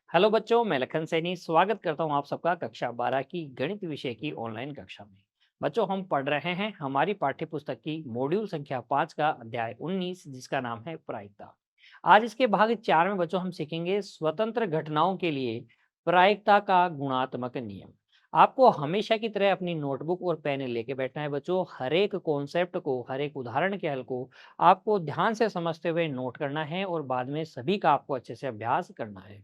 Hello बच्चों, मैं लखन सैनी स्वागत करता हूं आप सबका कक्षा 12 की गणित विषय की ऑनलाइन कक्षा में। बच्चों, हम पढ़ रहे हैं हमारी पाठ्य पुस्तक की मॉड्यूल संख्या 5 का अध्याय 19 जिसका नाम है प्रायिकता। आज इसके भाग 4 में बच्चों हम सीखेंगे स्वतंत्र घटनाओं के लिए प्रायिकता का गुणात्मक नियम। आपको हमेशा की तरह अपनी नोटबुक और पेन लेके बैठना है बच्चों। हर एक कॉन्सेप्ट को, हर एक उदाहरण के हल को आपको ध्यान से समझते हुए नोट करना है और बाद में सभी का आपको अच्छे से अभ्यास करना है।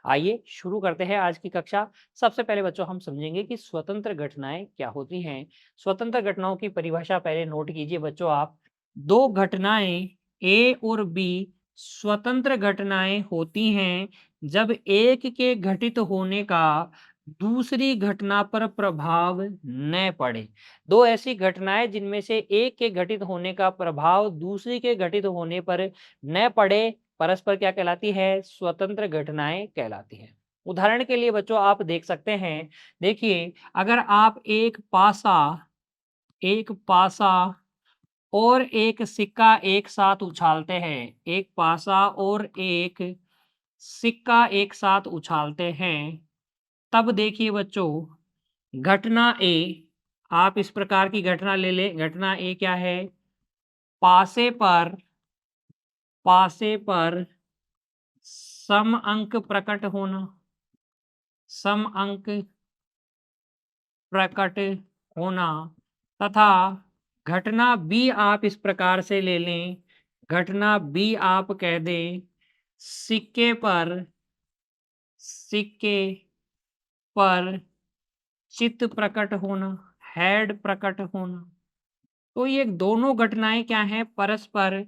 आइए शुरू करते हैं आज की कक्षा। सबसे पहले बच्चों हम समझेंगे कि स्वतंत्र घटनाएं क्या होती हैं। स्वतंत्र घटनाओं की परिभाषा पहले नोट कीजिए बच्चों आप। दो घटनाएं ए और बी स्वतंत्र घटनाएं होती हैं जब एक के घटित होने का दूसरी घटना पर प्रभाव न पड़े। दो ऐसी घटनाएं जिनमें से एक के घटित होने का प्रभाव दूसरी के घटित होने पर न पड़े, परस्पर क्या कहलाती है? स्वतंत्र घटनाएं कहलाती हैं। उदाहरण के लिए बच्चों आप देख सकते हैं, देखिए अगर आप एक पासा और एक सिक्का एक साथ उछालते हैं, एक पासा और एक सिक्का एक साथ उछालते हैं, तब देखिए बच्चों घटना ए, आप इस प्रकार की घटना ले लें। घटना ए क्या है? पासे पर पासे पर सम अंक प्रकट होना, सम अंक प्रकट होना, तथा घटना बी आप इस प्रकार से ले लें। घटना बी आप कह दें सिक्के पर चित्त प्रकट होना, हेड प्रकट होना। तो ये दोनों घटनाएं क्या हैं? परस्पर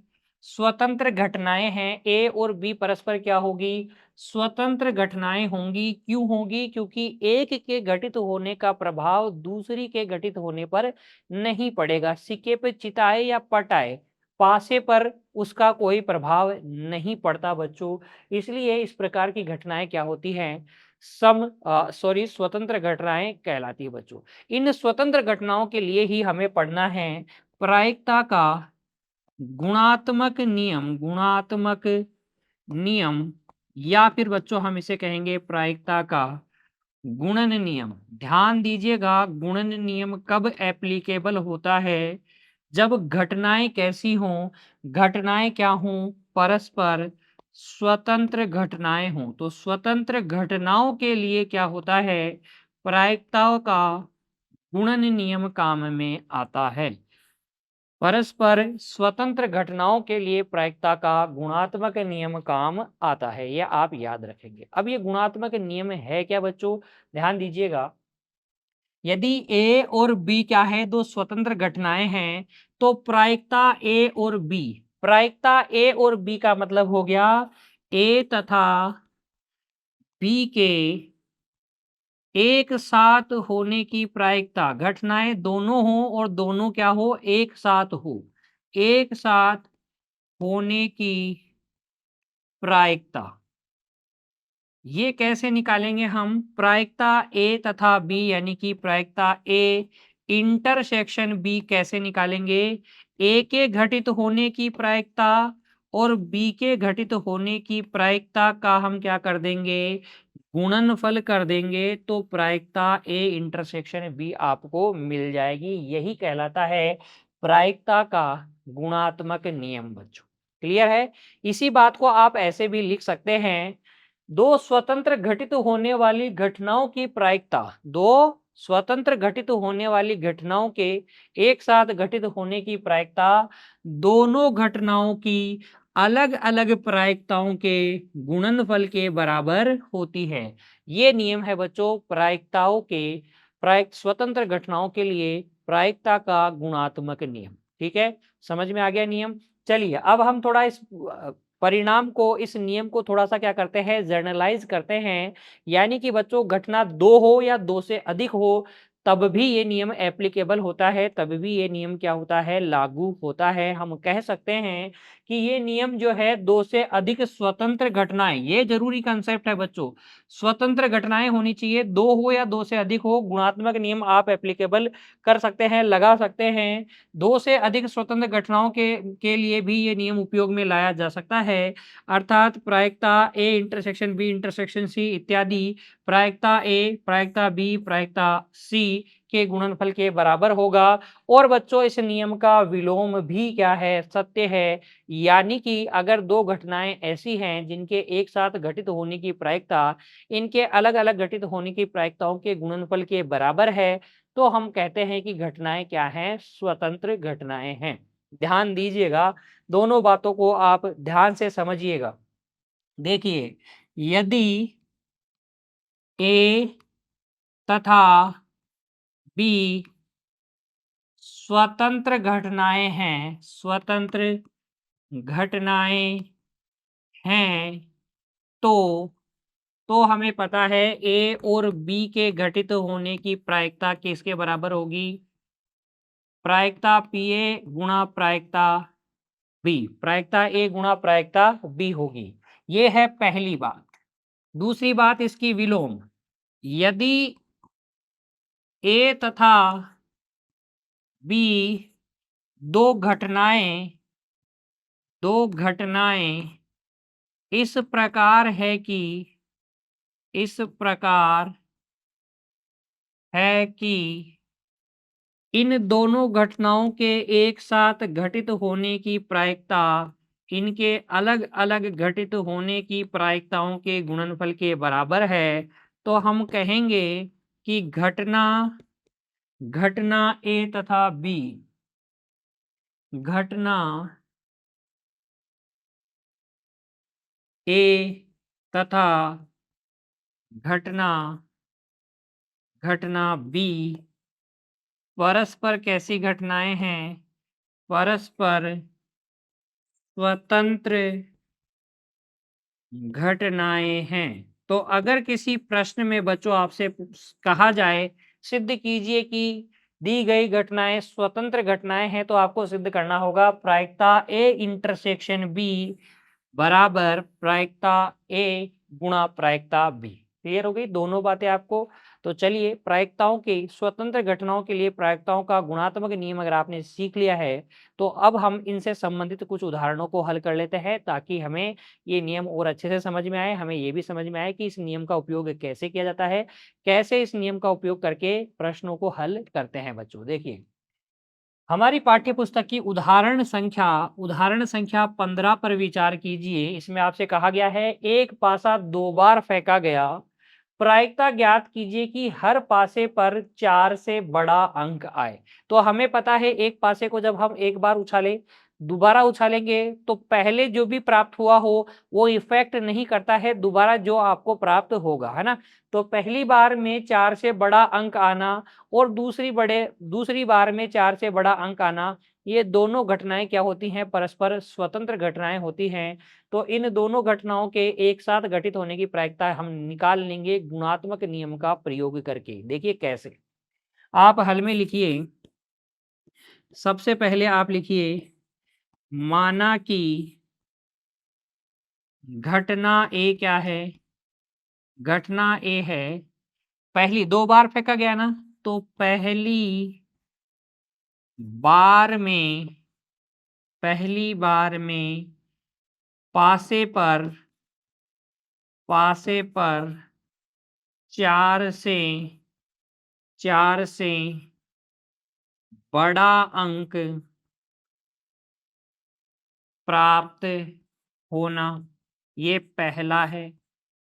स्वतंत्र घटनाएं हैं। ए और बी परस्पर क्या होगी? स्वतंत्र घटनाएं होंगी। क्यों होंगी? क्योंकि एक के घटित होने का प्रभाव दूसरी के घटित होने पर नहीं पड़ेगा। सिक्के पे चित आए या पट आए, पासे पर उसका कोई प्रभाव नहीं पड़ता बच्चों। इसलिए इस प्रकार की घटनाएं क्या होती हैं? स्वतंत्र घटनाएं कहलाती है बच्चों। इन स्वतंत्र घटनाओं के लिए ही हमें पढ़ना है प्रायिकता का गुणात्मक नियम, या फिर बच्चों हम इसे कहेंगे प्रायिकता का गुणन नियम। ध्यान दीजिएगा, गुणन नियम कब एप्लीकेबल होता है? जब घटनाएं कैसी हों? घटनाएं क्या हों? परस्पर स्वतंत्र घटनाएं हों। तो स्वतंत्र घटनाओं के लिए क्या होता है? प्रायिकताओं का गुणन नियम काम में आता है। परस्पर स्वतंत्र घटनाओं के लिए प्रायिकता का गुणात्मक नियम काम आता है, यह आप याद रखेंगे। अब ये गुणात्मक नियम है क्या बच्चों? ध्यान दीजिएगा, यदि ए और बी क्या है? दो स्वतंत्र घटनाएं हैं, तो प्रायिकता ए और बी का मतलब हो गया ए तथा बी के एक साथ होने की प्रायिकता। घटनाएं दोनों हो और दोनों क्या हो? एक साथ हो। एक साथ होने की प्रायिकता ये कैसे निकालेंगे हम? प्रायिकता ए तथा बी यानी कि प्रायिकता ए इंटरसेक्शन बी कैसे निकालेंगे? ए के घटित होने की प्रायिकता और बी के घटित होने की प्रायिकता का हम क्या कर देंगे? गुणनफल कर देंगे। तो प्रायिकता ए इंटरसेक्शन बी आपको मिल जाएगी। यही कहलाता है प्रायिकता का गुणात्मक नियम बच्चों। क्लियर है? इसी बात को आप ऐसे भी लिख सकते हैं, दो स्वतंत्र घटित होने वाली घटनाओं की प्रायिकता, दो स्वतंत्र घटित होने वाली घटनाओं के एक साथ घटित होने की प्रायिकता दोनों घटनाओं की अलग अलग प्रायिकताओं के गुणनफल के बराबर होती है। ये नियम है बच्चों प्रायिकताओं के, स्वतंत्र घटनाओं के लिए प्रायिकता का गुणात्मक नियम। ठीक है, समझ में आ गया नियम? चलिए अब हम थोड़ा इस परिणाम को, इस नियम को थोड़ा सा क्या करते हैं? जर्नलाइज करते हैं। यानी कि बच्चों घटना दो हो या दो से अधिक हो तब भी ये नियम एप्लीकेबल होता है, तब भी ये नियम क्या होता है? लागू होता है। हम कह सकते हैं कि ये नियम जो है 2 से अधिक स्वतंत्र घटनाएं, ये जरूरी कंसेप्ट है बच्चों, स्वतंत्र घटनाएं होनी चाहिए, 2 हो या 2 से अधिक हो, गुणात्मक नियम आप एप्लीकेबल कर सकते हैं, लगा सकते हैं। 2 से अधिक स्वतंत्र घटनाओं के लिए भी ये नियम उपयोग में लाया जा सकता है, अर्थात प्रायिकता A intersection B intersection C इत्यादि प्रायिकता ए, प्रायिकता बी, प्रायिकता सी के गुणनफल के बराबर होगा। और बच्चों इस नियम का विलोम भी क्या है, सत्य है। यानी कि अगर 2 घटनाएं ऐसी हैं जिनके एक साथ घटित होने की प्रायिकता इनके अलग-अलग घटित होने की प्रायिकताओं के गुणनफल के बराबर है, तो हम कहते हैं कि घटनाएं क्या हैं, स्वतंत्र घटनाएं हैं। ध्यान दीजिएगा, दोनों बातों को आप ध्यान से समझिएगा। देखिए, यदि ए तथा बी स्वतंत्र घटनाएं हैं, स्वतंत्र घटनाएं हैं, तो हमें पता है ए और बी के घटित होने की प्रायिकता किसके बराबर होगी, प्रायिकता पी ए गुणा प्रायिकता बी, प्रायिकता ए गुणा प्रायिकता बी होगी। ये है पहली बात। दूसरी बात इसकी विलोम, यदि ए तथा बी दो घटनाएं इस प्रकार है कि इस प्रकार है कि इन दोनों घटनाओं के एक साथ घटित होने की प्रायिकता इनके अलग-अलग घटित होने की प्रायिकताओं के गुणनफल के बराबर है, तो हम कहेंगे कि घटना घटना ए तथा बी घटना ए तथा घटना घटना बी परस्पर कैसी घटनाएं हैं, परस्पर स्वतंत्र घटनाएं हैं। तो अगर किसी प्रश्न में बच्चों आपसे कहा जाए सिद्ध कीजिए कि दी गई घटनाएं स्वतंत्र घटनाएं हैं, तो आपको सिद्ध करना होगा प्रायिकता ए इंटरसेक्शन बी बराबर प्रायिकता ए गुणा प्रायिकता बी। क्लियर हो गई दोनों बातें आपको। तो चलिए, प्रायिकताओं की स्वतंत्र घटनाओं के लिए प्रायिकताओं का गुणात्मक नियम अगर आपने सीख लिया है, तो अब हम इनसे संबंधित कुछ उदाहरणों को हल कर लेते हैं, ताकि हमें ये नियम और अच्छे से समझ में आए, हमें ये भी समझ में आए कि इस नियम का उपयोग कैसे किया जाता है, कैसे इस नियम का उपयोग करके प्रश्नों को हल करते हैं। बच्चों देखिए, हमारी पाठ्य पुस्तक की उदाहरण संख्या 15 पर विचार कीजिए। इसमें आपसे कहा गया है एक पासा 2 बार फेंका गया, प्रायिकता ज्ञात कीजिए कि हर पासे पर 4 से बड़ा अंक आए। तो हमें पता है एक पासे को जब हम एक बार उछालें, दोबारा उछालेंगे तो पहले जो भी प्राप्त हुआ हो वो इफेक्ट नहीं करता है दोबारा जो आपको प्राप्त होगा, है ना। तो पहली बार में 4 से बड़ा अंक आना और दूसरी बार में 4 से बड़ा अंक आना, ये दोनों घटनाएं क्या होती हैं, परस्पर स्वतंत्र घटनाएं होती हैं। तो इन दोनों घटनाओं के एक साथ घटित होने की प्रायिकता हम निकाल लेंगे गुणात्मक नियम का प्रयोग करके। देखिए कैसे, आप हल में लिखिए, सबसे पहले आप लिखिए माना कि घटना ए क्या है, घटना ए है, पहली 2 बार फेंका गया ना, तो बार में पहली बार में पासे पर 4 से बड़ा अंक प्राप्त होना, ये पहला है,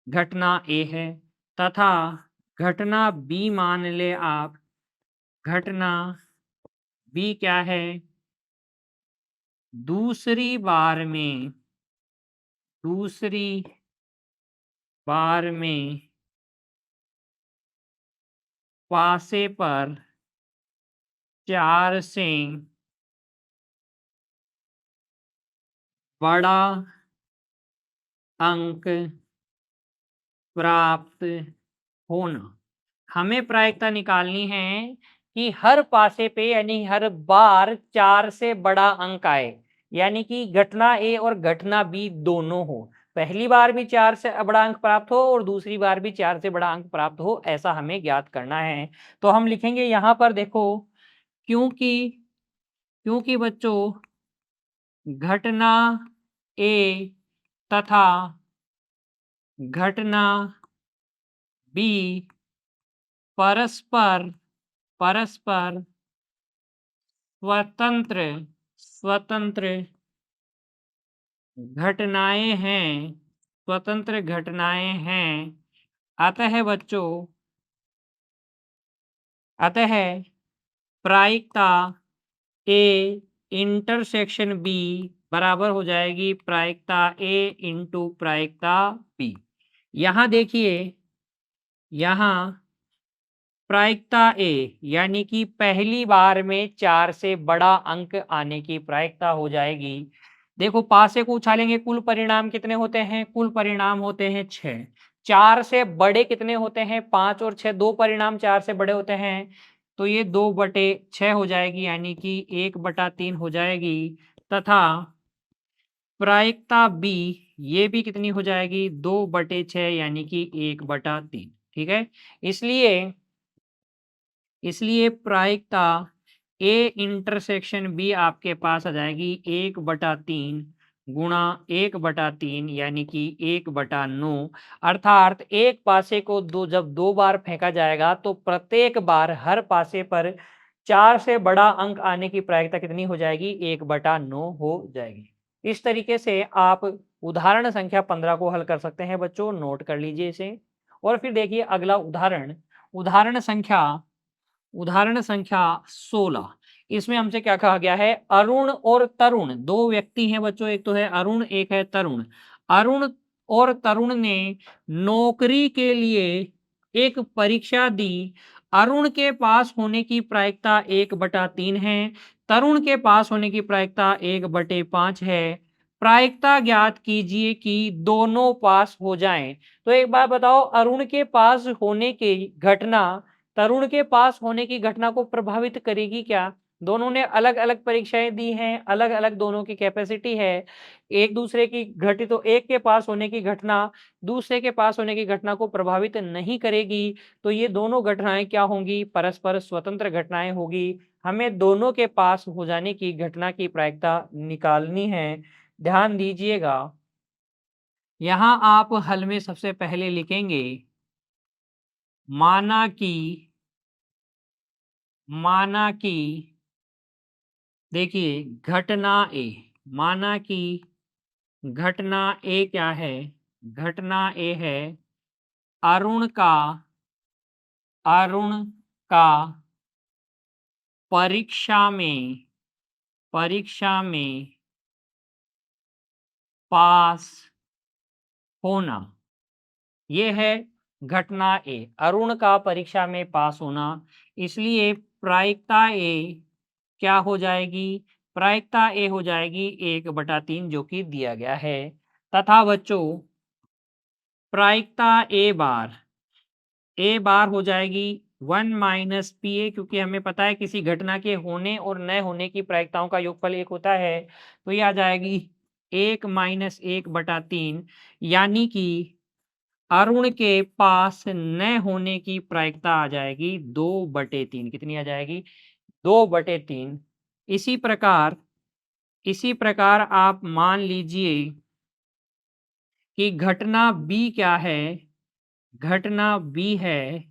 घटना ए है। तथा घटना बी मान ले आप, घटना बी क्या है, दूसरी बार में पासे पर 4 से बड़ा अंक प्राप्त होना। हमें प्रायिकता निकालनी है कि हर पासे पे यानी हर बार 4 से बड़ा अंक आए। यानी कि घटना ए और घटना बी दोनों हो, पहली बार भी 4 से बड़ा अंक प्राप्त हो और दूसरी बार भी 4 से बड़ा अंक प्राप्त हो, ऐसा हमें ज्ञात करना है। तो हम लिखेंगे यहाँ पर देखो, क्योंकि क्योंकि बच्चों घटना ए तथा घटना बी परस्पर परस्पर स्वतंत्र स्वतंत्र घटनाएं हैं, स्वतंत्र घटनाएं हैं। अतः बच्चों, अतः प्रायिकता ए इंटरसेक्शन बी बराबर हो जाएगी प्रायिकता ए इंटू प्रायिकता बी। यहाँ देखिए, यहाँ प्रायिकता ए यानी कि पहली बार में 4 से बड़ा अंक आने की प्रायिकता हो जाएगी। देखो पासे को उछालेंगे, कुल परिणाम कितने होते हैं? कुल परिणाम होते हैं 6। 4 से बड़े कितने होते हैं? 5 और 6, 2 परिणाम 4 से बड़े होते हैं, तो ये 2/6 हो जाएगी, यानी कि 1/3 हो जाएगी। तथा प्रायिकता बी ये भी कितनी हो जाएगी? 2/6 यानी कि 1/3। ठीक है, इसलिए इसलिए प्रायिकता ए इंटरसेक्शन बी आपके पास आ जाएगी 1/3 गुणा 1/3 यानी कि 1/9। अर्थात एक पासे को जब 2 बार फेंका जाएगा तो प्रत्येक बार हर पासे पर 4 से बड़ा अंक आने की प्रायिकता कितनी हो जाएगी? 1/9 हो जाएगी। इस तरीके से आप उदाहरण संख्या 15 को हल कर सकते हैं बच्चों, नोट कर लीजिए इसे। और फिर देखिए अगला उदाहरण, उदाहरण संख्या 16। इसमें हमसे क्या कहा गया है? अरुण और तरुण, दो व्यक्ति हैं बच्चों, एक तो है अरुण, एक है तरुण। अरुण और तरुण ने नौकरी के लिए एक परीक्षा दी। अरुण के पास होने की प्रायिकता 1/3 है, तरुण के पास होने की प्रायिकता 1/5 है। प्रायिकता ज्ञात कीजिए कि दोनों पास हो जाएं। तो एक बात बताओ, अरुण के पास होने की घटना तरुण के पास होने की घटना को प्रभावित करेगी क्या? दोनों ने अलग-अलग परीक्षाएं दी हैं, अलग-अलग दोनों की कैपेसिटी है। एक दूसरे की घटित तो एक के पास होने की घटना दूसरे के पास होने की घटना को प्रभावित नहीं करेगी। तो ये दोनों घटनाएं क्या होंगी? परस्पर स्वतंत्र घटनाएं होगी। हमें दोनों के पास हो जाने की घटना की प्रायिकता निकालनी है। ध्यान दीजिएगा, यहाँ आप हल में सबसे पहले लिखेंगे माना कि माना कि देखिए घटना ए, माना कि घटना ए क्या है? घटना ए है अरुण का अरुण का परीक्षा में पास होना। ये है घटना ए, अरुण का परीक्षा में पास होना। इसलिए प्रायिकता ए क्या हो जाएगी? प्रायिकता ए हो जाएगी 1/3 जो कि दिया गया है। तथा बच्चों प्रायिकता ए बार हो जाएगी 1 माइनस पी ए, क्योंकि हमें पता है किसी घटना के होने और न होने की प्रायिकताओं का योगफल 1 होता है। तो ये आ जाएगी 1 माइनस 1/3, यानी कि अरुण के पास न होने की प्रायिकता आ जाएगी 2/3। कितनी आ जाएगी? 2/3। इसी प्रकार आप मान लीजिए कि घटना बी क्या है? घटना बी है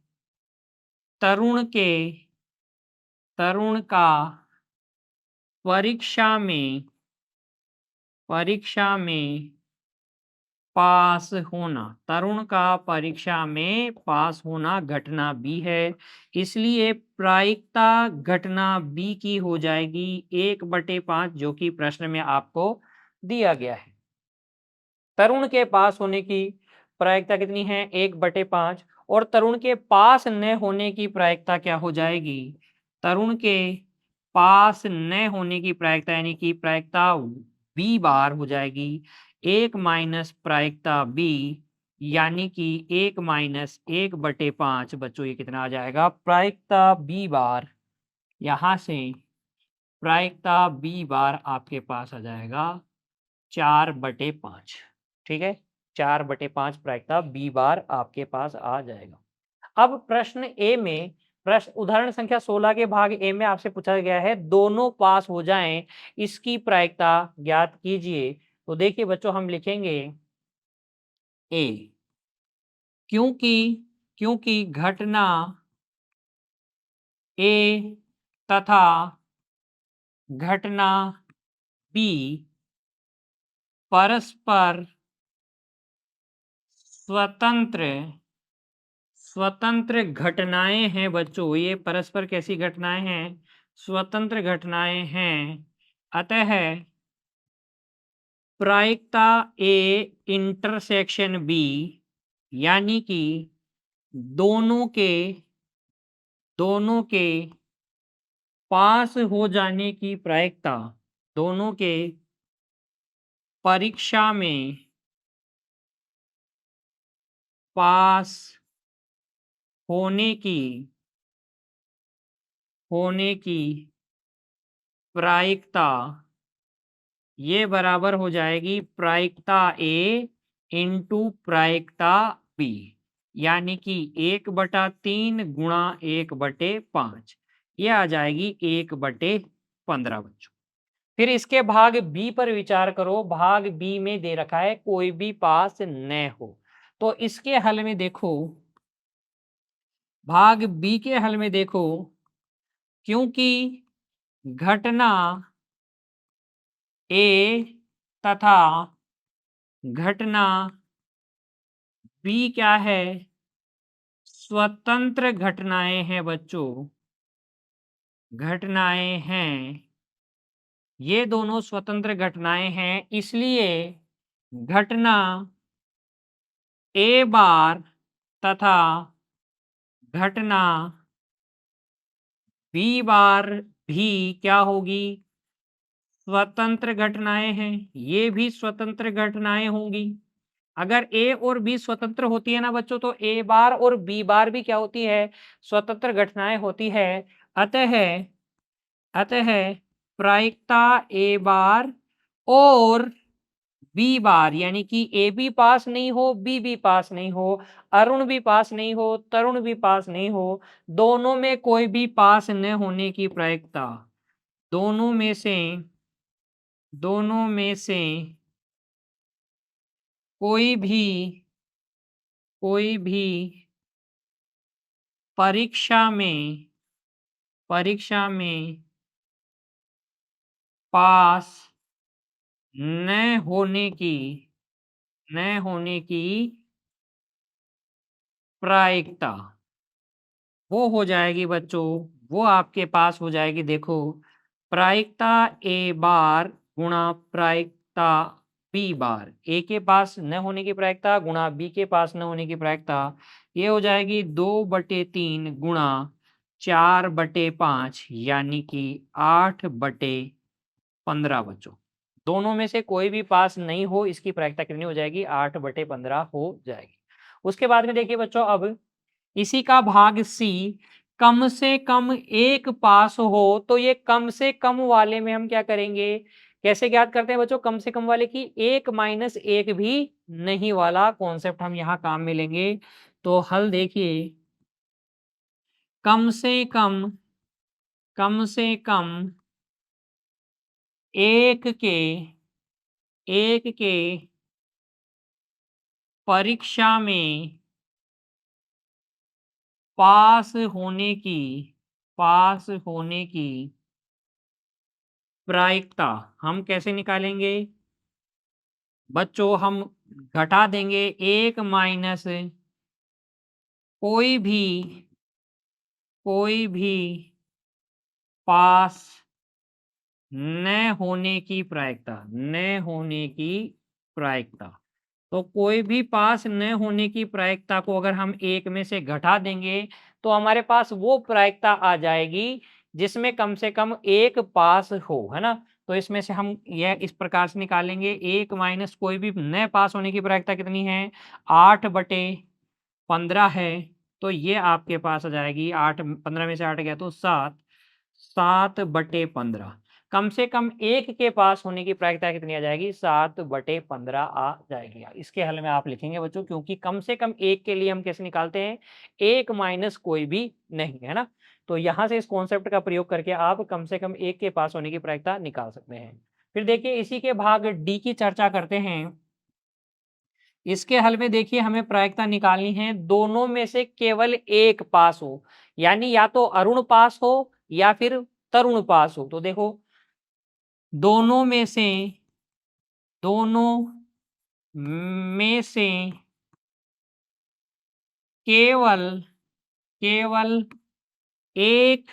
तरुण का परीक्षा में पास होना। तरुण का परीक्षा में पास होना घटना बी है। इसलिए प्रायिकता घटना बी की हो जाएगी 1/5, जो कि प्रश्न में आपको दिया गया है। तरुण के पास होने की प्रायिकता कितनी है? 1/5। और तरुण के पास न होने की प्रायिकता क्या हो जाएगी? तरुण के पास न होने की प्रायिकता यानी कि प्रायिकता बी बार हो जाएगी 1 माइनस प्रायिकता बी, यानी कि 1 माइनस 1/5। बच्चों ये कितना आ जाएगा? प्रायिकता बी बार यहाँ से प्रायिकता बी बार आपके पास आ जाएगा 4/5। ठीक है, 4/5 प्रायिकता बी बार आपके पास आ जाएगा। अब प्रश्न ए में, प्रश्न उदाहरण संख्या 16 के भाग ए में आपसे पूछा गया है दोनों पास हो जाएं, इसकी प्रायिकता ज्ञात कीजिए। तो देखिए बच्चों, हम लिखेंगे ए, क्योंकि क्योंकि घटना ए तथा घटना बी परस्पर स्वतंत्र स्वतंत्र घटनाएं हैं बच्चों। ये परस्पर कैसी घटनाएं हैं? स्वतंत्र घटनाएं हैं। अतः प्रायिकता ए इंटरसेक्शन बी, यानी कि दोनों के पास हो जाने की प्रायिकता, दोनों के परीक्षा में पास होने की प्रायिकता ये बराबर हो जाएगी प्रायिकता ए इंटू प्रायिकता बी, यानी कि 1/3 गुणा 1/5, ये आ जाएगी 1/15 बच्चों। फिर इसके भाग बी पर विचार करो। भाग बी में दे रखा है कोई भी पास न हो। तो इसके हल में देखो, भाग बी के हल में देखो, क्योंकि घटना ए तथा घटना बी क्या है? स्वतंत्र घटनाएं हैं बच्चों, घटनाएं हैं। ये दोनों स्वतंत्र घटनाएं हैं, इसलिए घटना ए बार तथा घटना बी बार भी क्या होगी? स्वतंत्र घटनाएं हैं। ये भी स्वतंत्र घटनाएं होंगी। अगर ए और बी स्वतंत्र होती है ना बच्चों, तो ए बार और बी बार भी क्या होती है? स्वतंत्र घटनाएं होती है। अतः अतः प्रायिकता ए बार और बी बार, यानी कि ए भी पास नहीं हो, बी भी पास नहीं हो, अरुण भी पास नहीं हो, तरुण भी पास नहीं हो, दोनों में कोई भी पास न होने की प्रायिकता, दोनों में से कोई भी परीक्षा में पास न होने की प्रायिकता वो हो जाएगी बच्चों, वो आपके पास हो जाएगी। देखो, प्रायिकता ए बार गुणा प्रायिकता बी बार, ए के पास न होने की प्रायिकता गुणा बी के पास न होने की प्रायिकता, ये हो जाएगी 2/3 गुणा 4/5, यानी कि 8/15 बच्चों। दोनों में से कोई भी पास नहीं हो, इसकी प्रायिकता कितनी हो जाएगी? 8/15 हो जाएगी। उसके बाद में देखिए बच्चों, अब इसी का भाग सी, कम से कम एक पास हो, तो ये कम से कम वाले में हम क्या करेंगे? कैसे ज्ञात करते हैं बच्चों कम से कम वाले की? 1 - 1 भी नहीं वाला कॉन्सेप्ट हम यहाँ काम में लेंगे। तो हल देखिए, कम से कम एक के परीक्षा में पास होने की प्रायिकता हम कैसे निकालेंगे बच्चों? हम घटा देंगे 1 माइनस कोई भी पास न होने की प्रायिकता। तो कोई भी पास न होने की प्रायिकता को अगर हम 1 में से घटा देंगे, तो हमारे पास वो प्रायिकता आ जाएगी जिसमें कम से कम एक पास हो, है ना? तो इसमें से हम यह इस प्रकार से निकालेंगे, 1 माइनस कोई भी न पास होने की प्रायिकता कितनी है? 8/15 है। तो ये आपके पास आ जाएगी 8, 15 में से 8 गया तो 7, 7/15। कम से कम एक के पास होने की प्रायिकता कितनी आ जाएगी? 7/15 आ जाएगी। इसके हल में आप लिखेंगे बच्चों, क्योंकि कम से कम एक के लिए हम कैसे निकालते हैं? 1 माइनस कोई भी नहीं, है ना? तो यहाँ से इस कॉन्सेप्ट का प्रयोग करके आप कम से कम एक के पास होने की प्रायिकता निकाल सकते हैं। फिर देखिए इसी के भाग डी की चर्चा करते हैं। इसके हल में देखिए हमें प्रायिकता निकालनी है, दोनों में से केवल एक पास हो, यानी या तो अरुण पास हो या फिर तरुण पास हो। तो देखो दोनों में से दोनों में से केवल केवल एक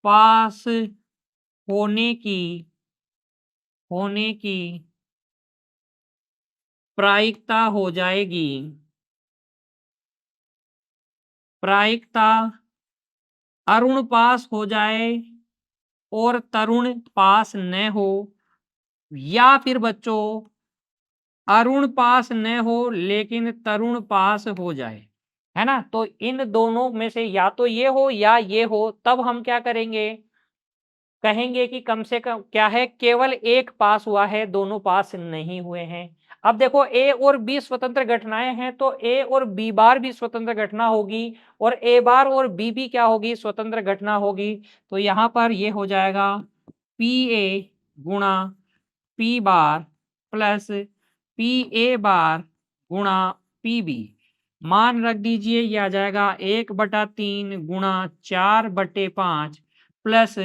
पास होने की होने की प्रायिकता हो जाएगी। प्रायिकता अरुण पास हो जाए और तरुण पास न हो, या फिर बच्चों अरुण पास न हो लेकिन तरुण पास हो जाए, है ना? तो इन दोनों में से या तो ये हो या ये हो, तब हम क्या करेंगे? कहेंगे कि कम से कम क्या है? केवल एक पास हुआ है, दोनों पास नहीं हुए हैं। अब देखो ए और बी स्वतंत्र घटनाएं हैं, तो ए और बी बार भी स्वतंत्र घटना होगी और ए बार और बी भी क्या होगी? स्वतंत्र घटना होगी। तो यहाँ पर ये हो जाएगा पी ए गुणा P bar plus P A bar गुणा पी बी। मान रख दीजिए ये आ जाएगा 1/3 गुणा 4/5 प्लस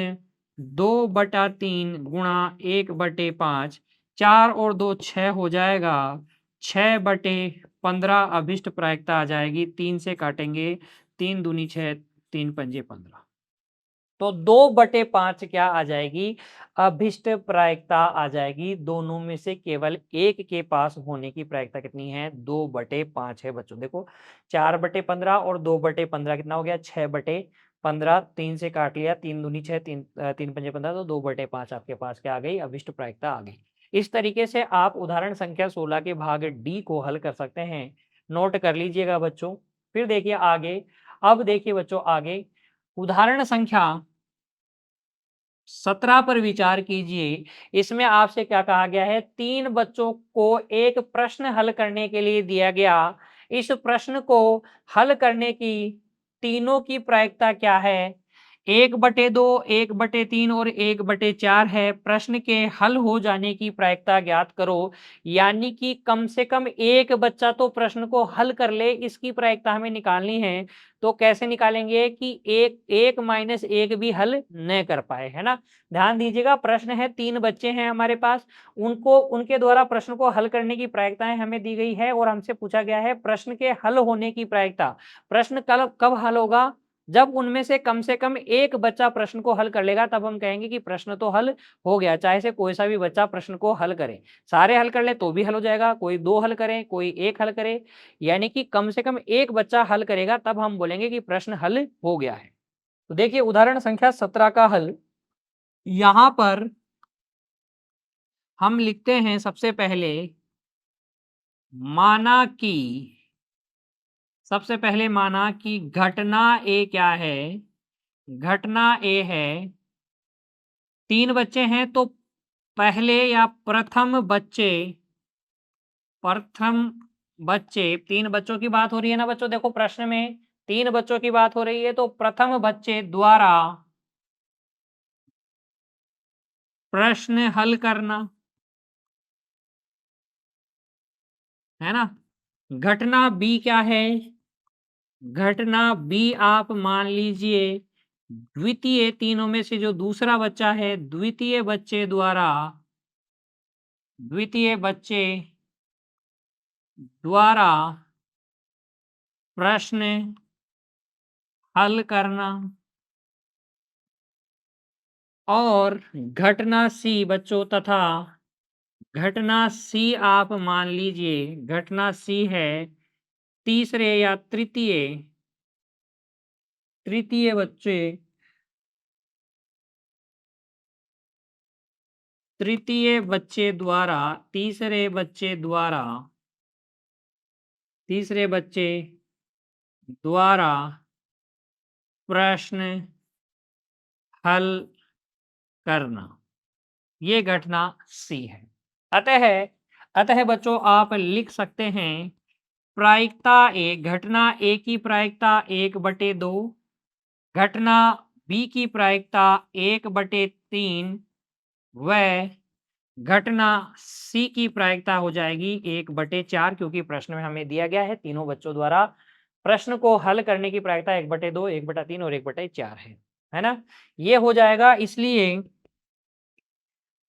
2/3 गुणा 1/5। 4 और 2 6 हो जाएगा। 6/15 अभिष्ट प्रायिकता आ जाएगी। 3 से काटेंगे, 3 दूनी 6, 3 पंजे 15। तो 2/5 क्या आ जाएगी? अभिष्ट प्रायिकता आ जाएगी। दोनों में से केवल एक के पास होने की प्रायिकता कितनी है? 2/5 है बच्चों। देखो 4/15 और 2/15 कितना हो गया? 6/15। 3 से काट लिया, 3 दूनी 6, 3 पंजे 15, तो 2/5 आपके पास क्या आ गई? अभिष्ट प्रायिकता आ गई। इस तरीके से आप उदाहरण संख्या 16 के भाग डी को हल कर सकते हैं। नोट कर लीजिएगा बच्चों। फिर देखिए आगे। अब देखिए बच्चों आगे उदाहरण संख्या 17 पर विचार कीजिए। इसमें आपसे क्या कहा गया है? 3 बच्चों को एक प्रश्न हल करने के लिए दिया गया। इस प्रश्न को हल करने की तीनों की प्रायिकता क्या है? 1/2, 1/3 और 1/4 है। प्रश्न के हल हो जाने की प्रायिकता ज्ञात करो। यानी कि कम से कम एक बच्चा तो प्रश्न को हल कर ले, इसकी प्रायिकता हमें निकालनी है। तो कैसे निकालेंगे कि एक माइनस एक भी हल न कर पाए, है ना? ध्यान दीजिएगा, प्रश्न है 3 बच्चे हैं हमारे पास, उनको उनके द्वारा प्रश्न को हल करने की प्रायिकताएं हमें दी गई है और हमसे पूछा गया है प्रश्न के हल होने की प्रायिकता। प्रश्न कब हल होगा? जब उनमें से कम एक बच्चा प्रश्न को हल कर लेगा, तब हम कहेंगे कि प्रश्न तो हल हो गया। चाहे से कोई सा भी बच्चा प्रश्न को हल करे, सारे हल कर ले तो भी हल हो जाएगा, कोई 2 हल करे, कोई 1 हल करे, यानी कि कम से कम एक बच्चा हल करेगा, तब हम बोलेंगे कि प्रश्न हल हो गया है। तो देखिए उदाहरण संख्या 17 का हल। यहाँ पर हम लिखते हैं सबसे पहले माना कि घटना ए क्या है? घटना ए है 3 बच्चे हैं, तो पहले या प्रथम बच्चे 3 बच्चों की बात हो रही है ना बच्चों? देखो प्रश्न में 3 बच्चों की बात हो रही है, तो प्रथम बच्चे द्वारा प्रश्न हल करना, है ना? घटना बी क्या है? घटना बी आप मान लीजिए द्वितीय, तीनों में से जो दूसरा बच्चा है, द्वितीय बच्चे द्वारा प्रश्न हल करना। और घटना सी बच्चों तथा घटना सी आप मान लीजिए, घटना सी है तीसरे या तृतीय बच्चे तृतीय बच्चे द्वारा तीसरे बच्चे द्वारा प्रश्न हल करना, ये घटना सी है। अतः अतः बच्चों आप लिख सकते हैं प्रायिकता ए, घटना ए की प्रायिकता 1/2, घटना बी की प्रायिकता 1/3 व घटना सी की प्रायिकता हो जाएगी 1/4, क्योंकि प्रश्न में हमें दिया गया है तीनों बच्चों द्वारा प्रश्न को हल करने की प्रायिकता 1/2, 1/3 और 1/4 है ना। ये हो जाएगा, इसलिए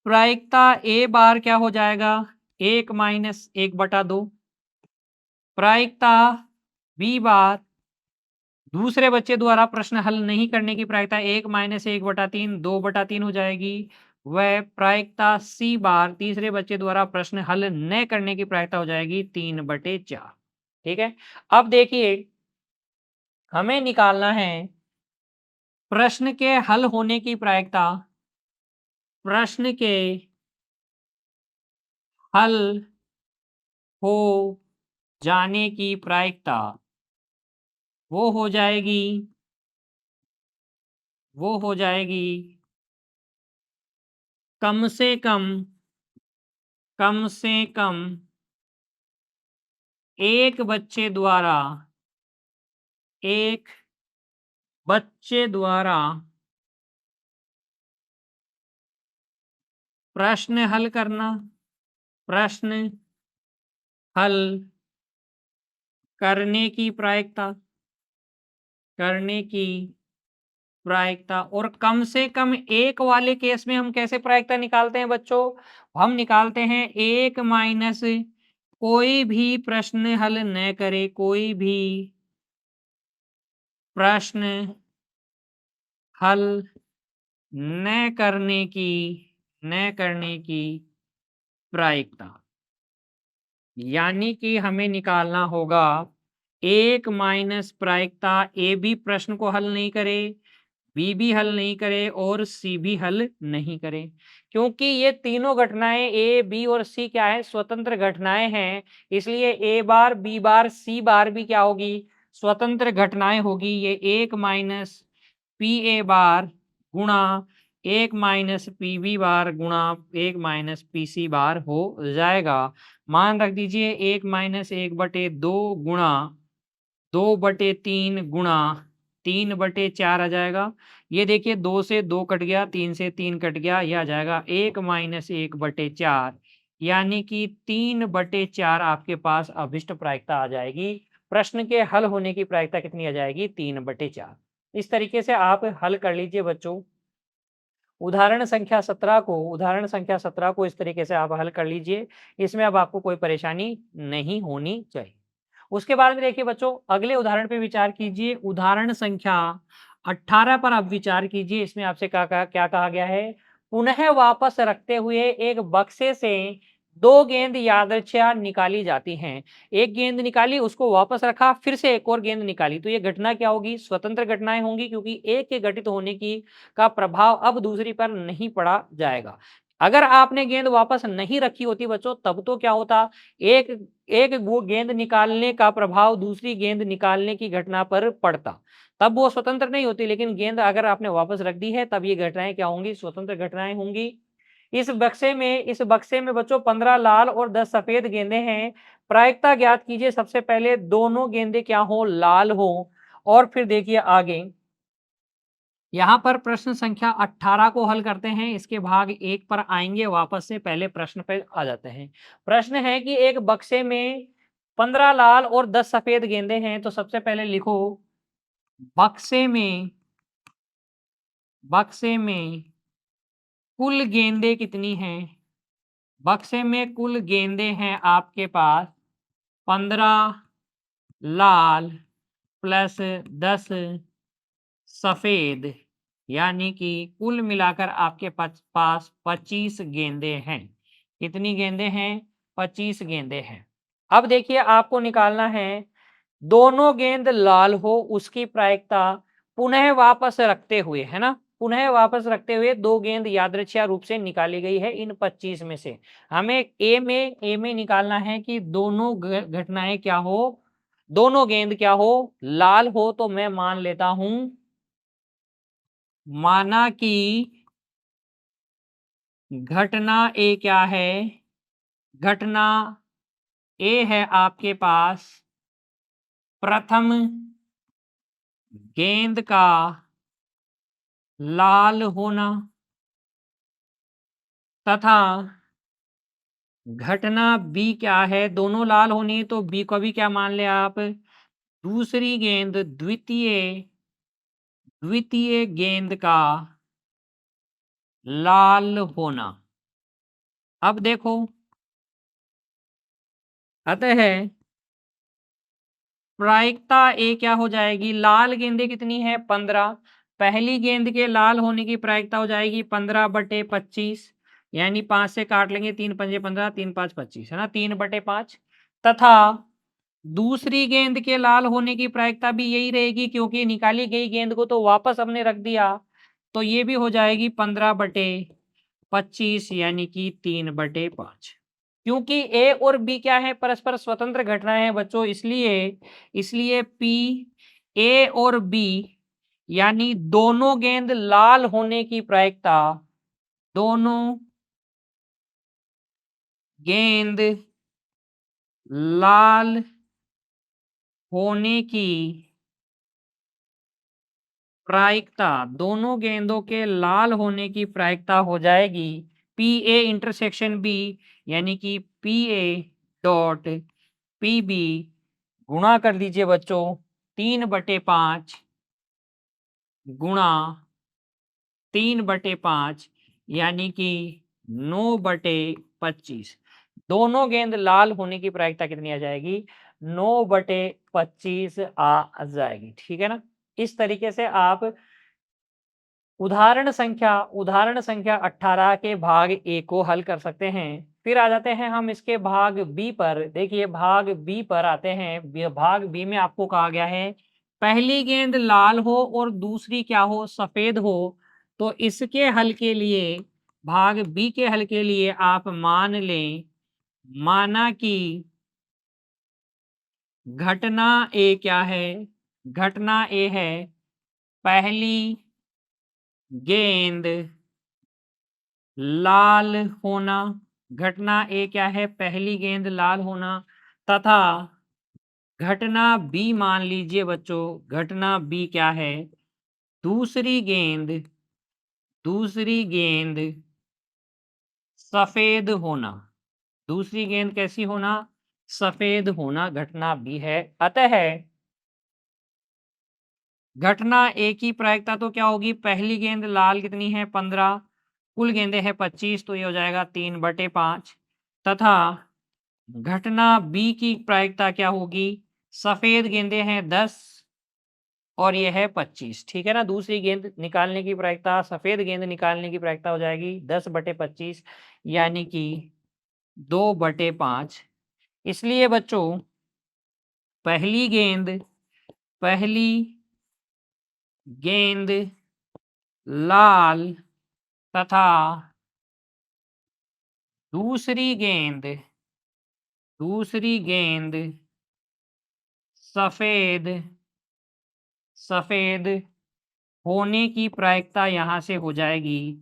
प्रायिकता ए बार क्या हो जाएगा 1 - 1/2, प्रायिकता बी बार दूसरे बच्चे द्वारा प्रश्न हल नहीं करने की प्रायिकता 1 - 1/3 2/3 हो जाएगी। वह प्रायिकता सी बार तीसरे बच्चे द्वारा प्रश्न हल न करने की प्रायिकता हो जाएगी 3/4। ठीक है। अब देखिए हमें निकालना है प्रश्न के हल होने की प्रायिकता, प्रश्न के हल हो जाने की प्रायिकता वो हो जाएगी वो हो जाएगी कम से कम एक बच्चे द्वारा एक बच्चे द्वारा प्रश्न हल करना, प्रश्न हल करने की प्रायिकता, करने की प्रायिकता, और कम से कम एक वाले केस में हम कैसे प्रायिकता निकालते हैं बच्चों? हम निकालते हैं 1 माइनस कोई भी प्रश्न हल न करे, कोई भी प्रश्न हल न करने की प्रायिकता। यानी कि हमें निकालना होगा 1 माइनस प्रायिकता ए भी प्रश्न को हल नहीं करे, बी भी हल नहीं करे और सी भी हल नहीं करे, क्योंकि ये तीनों घटनाएं ए, बी और सी क्या है? स्वतंत्र घटनाएं हैं। इसलिए ए बार, बी बार, सी बार भी क्या होगी? स्वतंत्र घटनाएं होगी। ये 1 माइनस पी ए बार गुणा 1 माइनस पी बी बार गुणा 1 माइनस पी सी बार हो जाएगा। मान रख दीजिए 1 माइनस 1/2 गुणा 2/3 गुणा 3/4 आ जाएगा। ये देखिए 2 से 2 कट गया, 3 से 3 कट गया, यह आ जाएगा 1 माइनस 1/4, यानी कि 3/4 आपके पास अभिष्ट प्रायिकता आ जाएगी। प्रश्न के हल होने की प्रायिकता कितनी आ जाएगी? 3/4। इस तरीके से आप हल कर लीजिए बच्चों। उदाहरण संख्या 17 को इस तरीके से आप हल कर लीजिए। इसमें अब आपको कोई परेशानी नहीं होनी चाहिए। उसके बाद में देखिए बच्चों अगले उदाहरण पे विचार कीजिए। उदाहरण संख्या 18 पर आप विचार कीजिए। इसमें आपसे क्या कहा गया है? पुनः वापस रखते हुए एक बक्से से 2 गेंद यादृच्छिया निकाली जाती हैं। एक गेंद निकाली, उसको वापस रखा, फिर से एक और गेंद निकाली। तो ये घटना क्या होगी? स्वतंत्र घटनाएं होंगी, क्योंकि एक के घटित होने की का प्रभाव अब दूसरी पर नहीं पड़ा जाएगा। अगर आपने गेंद वापस नहीं रखी होती बच्चों, तब तो क्या होता? एक एक वो गेंद निकालने का प्रभाव दूसरी गेंद निकालने की घटना पर पड़ता, तब वो स्वतंत्र नहीं होती। लेकिन गेंद अगर आपने वापस रख दी है, तब ये घटनाएं क्या होंगी? स्वतंत्र घटनाएं होंगी। इस बक्से में बच्चों 15 लाल और 10 सफेद गेंदें हैं। प्रायिकता ज्ञात कीजिए। सबसे पहले दोनों गेंदें क्या हो? लाल हो। और फिर देखिए आगे यहाँ पर प्रश्न संख्या 18 को हल करते हैं। इसके भाग 1 पर आएंगे वापस से, पहले प्रश्न पे आ जाते हैं। प्रश्न है कि एक बक्से में 15 लाल और 10 सफेद गेंदें हैं। तो सबसे पहले लिखो बक्से में बक्से में कुल गेंदें कितनी हैं? बक्से में कुल गेंदें हैं आपके पास 15 लाल प्लस 10 सफेद, यानी कि कुल मिलाकर आपके पास 25 गेंदें हैं। कितनी गेंदें हैं? 25 गेंदें हैं। अब देखिए आपको निकालना है दोनों गेंद लाल हो उसकी प्रायिकता पुनः वापस रखते हुए, है ना? पुनः वापस रखते हुए 2 गेंद यादृच्छिक रूप से निकाली गई है इन 25 में से। हमें ए में निकालना है कि दोनों घटनाएं क्या हो? दोनों गेंद क्या हो? लाल हो। तो मैं मान लेता हूं, माना कि घटना ए क्या है? घटना ए है आपके पास प्रथम गेंद का लाल होना तथा घटना बी क्या है? दोनों लाल होनी तो बी को भी क्या मान ले आप? दूसरी गेंद द्वितीय गेंद का लाल होना। अब देखो, अतः प्रायिकता ए क्या हो जाएगी? लाल गेंदें कितनी है? 15। पहली गेंद के लाल होने की प्रायिकता हो जाएगी 15/25, यानी 5 से काट लेंगे, 3 पंजे 15, 3 5 25, है ना, 3/5। तथा दूसरी गेंद के लाल होने की प्रायिकता भी यही रहेगी, क्योंकि निकाली गई गेंद को तो वापस हमने रख दिया, तो ये भी हो जाएगी 15/25, यानी कि 3/5। क्योंकि ए और बी क्या है? परस्पर स्वतंत्र घटनाएं हैं बच्चों, इसलिए इसलिए पी ए और बी यानी दोनों गेंद लाल होने की प्रायिकता, दोनों गेंद लाल होने की प्रायिकता, दोनों गेंदों के लाल होने की प्रायिकता हो जाएगी पी ए इंटरसेक्शन बी, यानी कि P A dot P B गुणा कर दीजिए बच्चों 3/5 गुणा 3/5, यानी कि 9/25। दोनों गेंद लाल होने की प्रायिकता कितनी आ जाएगी? 9/25 आ जाएगी। ठीक है ना? इस तरीके से आप उदाहरण संख्या 18 के भाग ए को हल कर सकते हैं। फिर आ जाते हैं हम इसके भाग बी पर। देखिए, भाग बी पर आते हैं। भाग बी में आपको कहा गया है पहली गेंद लाल हो और दूसरी क्या हो? सफेद हो। तो इसके हल के लिए, भाग बी के हल के लिए आप मान लें, माना कि घटना ए क्या है? घटना ए है पहली गेंद लाल होना। घटना ए क्या है? पहली गेंद लाल होना तथा घटना बी मान लीजिए बच्चों, घटना बी क्या है? दूसरी गेंद सफेद होना। दूसरी गेंद कैसी होना? सफेद होना घटना बी है। अतः घटना ए की प्रायिकता तो क्या होगी? पहली गेंद लाल कितनी है? 15, कुल गेंदें हैं 25, तो ये हो जाएगा 3/5 तथा घटना बी की प्रायिकता क्या होगी? सफेद गेंदें हैं 10 और ये है 25। ठीक है ना? दूसरी गेंद निकालने की प्रायिकता, सफेद गेंद निकालने की प्रायिकता हो जाएगी 10/25, यानी कि 2/5। इसलिए बच्चों पहली गेंद पहली गेंद लाल तथा दूसरी गेंद सफेद सफेद होने की प्रायिकता यहाँ से हो जाएगी।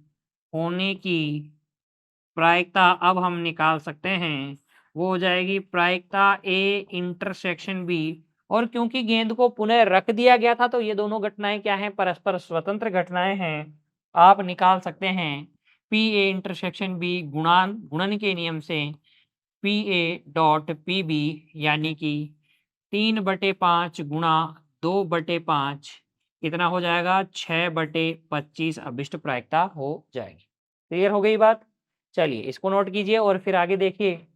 होने की प्रायिकता अब हम निकाल सकते हैं, वो हो जाएगी प्रायिकता ए इंटरसेक्शन बी। और क्योंकि गेंद को पुनः रख दिया गया था, तो ये दोनों घटनाएं क्या हैं? परस्पर स्वतंत्र घटनाएं हैं। आप निकाल सकते हैं पी ए इंटरसेक्शन बी गुणन के नियम से P A dot P B, यानी कि 3/5 गुणा 2/5 कितना हो जाएगा? 6/25 अभिष्ट प्रायिकता हो जाएगी। क्लियर हो गई बात? चलिए इसको नोट कीजिए और फिर आगे देखिए।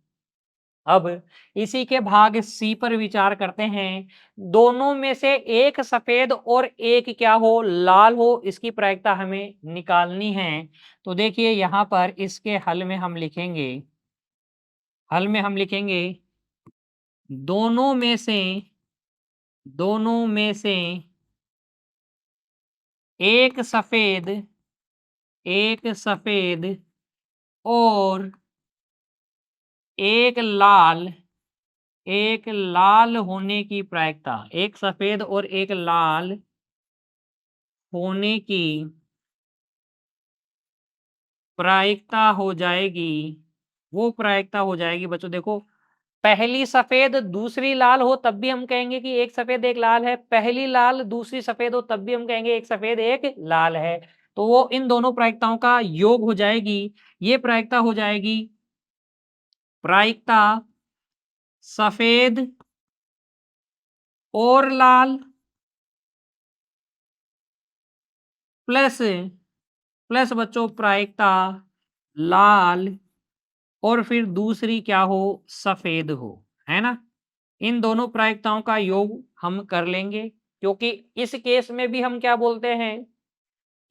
अब इसी के भाग सी पर विचार करते हैं। दोनों में से एक सफेद और एक क्या हो? लाल हो। इसकी प्रायिकता हमें निकालनी है। तो देखिए यहाँ पर इसके हल में हम लिखेंगे दोनों में से एक सफेद और एक लाल होने की प्रायिकता, एक सफेद और एक लाल होने की प्रायिकता हो जाएगी, वो प्रायिकता हो जाएगी बच्चों देखो, पहली सफेद दूसरी लाल हो तब भी हम कहेंगे कि एक सफेद एक लाल है, पहली लाल दूसरी सफेद हो तब भी हम कहेंगे एक सफेद एक लाल है। तो वो इन दोनों प्रायिकताओं का योग हो जाएगी, ये प्रायिकता हो जाएगी प्रायिकता सफेद और लाल प्लस प्लस बच्चों प्रायिकता लाल और फिर दूसरी क्या हो सफेद हो, है ना? इन दोनों प्रायिकताओं का योग हम कर लेंगे, क्योंकि इस केस में भी हम क्या बोलते हैं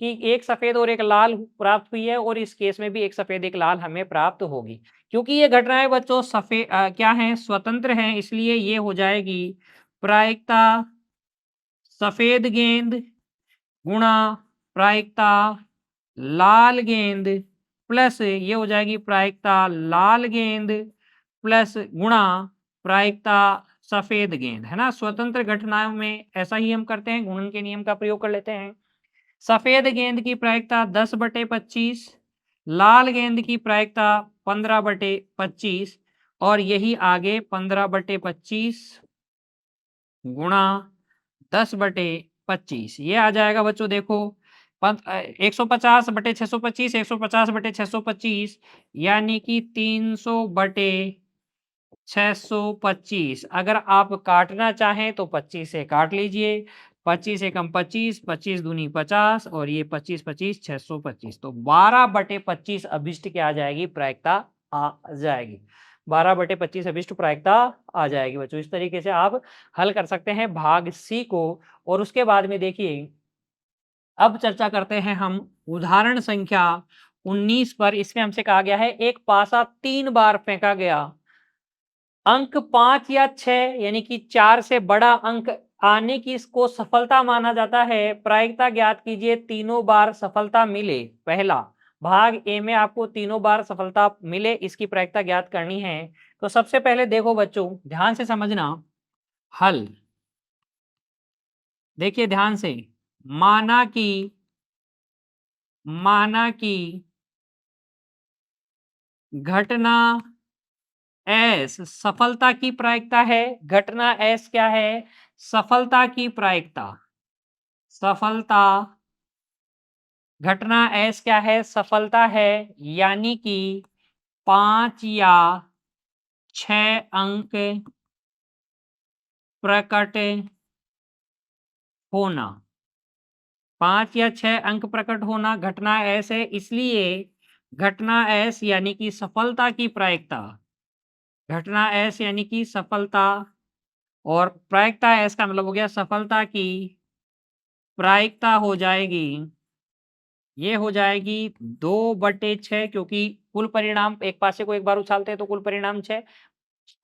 कि एक सफेद और एक लाल प्राप्त हुई है और इस केस में भी एक सफेद एक लाल हमें प्राप्त होगी। क्योंकि ये घटनाएं बच्चों क्या हैं स्वतंत्र हैं, इसलिए ये हो जाएगी प्रायिकता सफेद गेंद गुणा प्रायिकता लाल गेंद प्लस ये हो जाएगी प्रायिकता लाल गेंद प्लस गुणा प्रायिकता सफेद गेंद, है ना? स्वतंत्र घटनाओं में ऐसा ही हम करते हैं, गुणन के नियम का प्रयोग कर लेते हैं। सफेद गेंद की प्रायिकता 10/25, लाल गेंद की प्रायिकता 15/25 और यही आगे 15/25 गुणा 10/25 ये आ जाएगा बच्चों देखो 150/625 150/625 यानी कि 300/625। अगर आप काटना चाहें तो 25 से काट लीजिए, 25 एकम 25, 25 दूनी 50 और ये 25 25 625 तो 12/25 अभिष्ट क्या आ जाएगी प्रायिकता आ जाएगी। 12/25 अभिष्ट प्रायिकता आ जाएगी बच्चों। इस तरीके से आप हल कर सकते हैं भाग सी को। और उसके बाद में देखिए अब चर्चा करते हैं हम उदाहरण संख्या 19 पर। इसमें हमसे कहा गया है एक पासा 3 बार फेंका गया, अंक 5 या 6 यानी कि 4 से बड़ा अंक आने की इसको सफलता माना जाता है। प्रायिकता ज्ञात कीजिए तीनों बार सफलता मिले। पहला भाग ए में आपको तीनों बार सफलता मिले इसकी प्रायिकता ज्ञात करनी है। तो सबसे पहले देखो बच्चों ध्यान से समझना हल। देखिए ध्यान से, माना कि माना कि घटना एस सफलता की प्रायिकता है। घटना एस क्या है? सफलता की प्रायिकता। सफलता घटना एस क्या है? सफलता है, यानी कि 5 या 6 अंक प्रकट होना। 5 या 6 अंक प्रकट होना घटना एस है, इसलिए घटना एस यानी कि सफलता की प्रायिकता। घटना एस यानी कि सफलता और प्रायिकता एस का मतलब हो गया सफलता की प्रायिकता हो जाएगी, ये हो जाएगी 2/6 क्योंकि कुल परिणाम एक पासे को एक बार उछालते हैं तो कुल परिणाम 6,